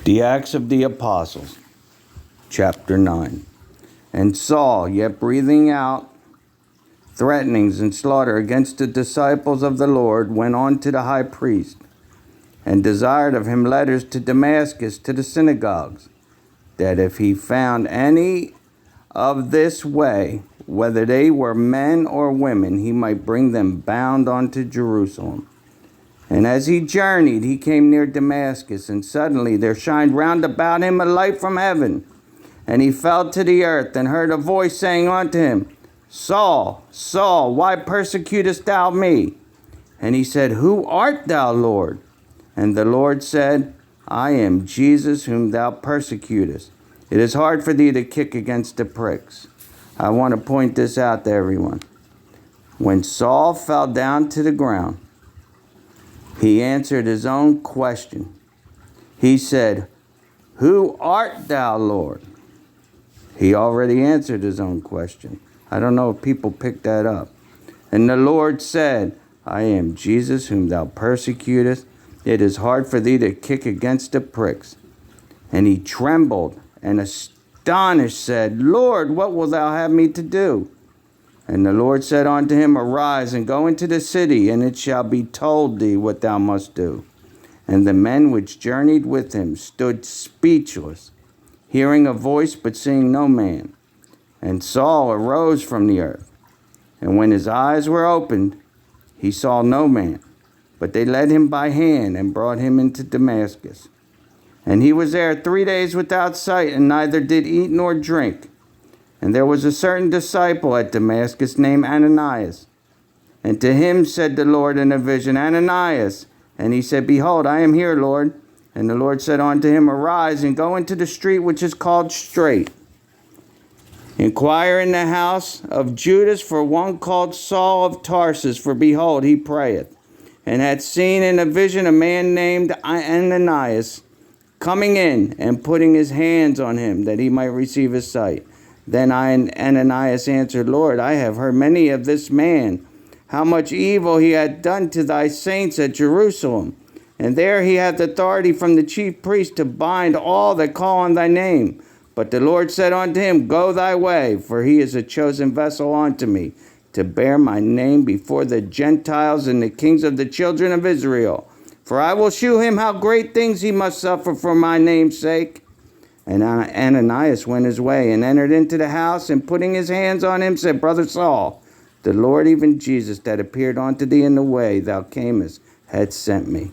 The Acts of the Apostles, chapter 9. And Saul, yet breathing out threatenings and slaughter against the disciples of the Lord, went on to the high priest, and desired of him letters to Damascus to the synagogues, that if he found any of this way, whether they were men or women, he might bring them bound unto Jerusalem. And as he journeyed, he came near Damascus, and suddenly there shined round about him a light from heaven. And he fell to the earth, and heard a voice saying unto him, Saul, Saul, why persecutest thou me? And he said, Who art thou, Lord? And the Lord said, I am Jesus whom thou persecutest. It is hard for thee to kick against the pricks. I want to point this out to everyone. When Saul fell down to the ground, he answered his own question. He said, Who art thou, Lord? He already answered his own question. I don't know if people picked that up. And the Lord said, I am Jesus whom thou persecutest. It is hard for thee to kick against the pricks. And he trembled and astonished said, Lord, what wilt thou have me to do? And the Lord said unto him, Arise and go into the city, and it shall be told thee what thou must do. And the men which journeyed with him stood speechless, hearing a voice but seeing no man. And Saul arose from the earth, and when his eyes were opened, he saw no man. But they led him by hand and brought him into Damascus. And he was there 3 days without sight, and neither did eat nor drink. And there was a certain disciple at Damascus named Ananias. And to him said the Lord in a vision, Ananias. And he said, Behold, I am here, Lord. And the Lord said unto him, Arise and go into the street which is called Straight. Inquire in the house of Judas for one called Saul of Tarsus, for behold, he prayeth. And had seen in a vision a man named Ananias coming in and putting his hands on him that he might receive his sight. Then Ananias answered, Lord, I have heard many of this man, how much evil he hath done to thy saints at Jerusalem. And there he hath authority from the chief priest to bind all that call on thy name. But the Lord said unto him, Go thy way, for he is a chosen vessel unto me, to bear my name before the Gentiles and the kings of the children of Israel. For I will shew him how great things he must suffer for my name's sake. And Ananias went his way and entered into the house, and putting his hands on him, said, Brother Saul, the Lord, even Jesus, that appeared unto thee in the way thou camest, had sent me.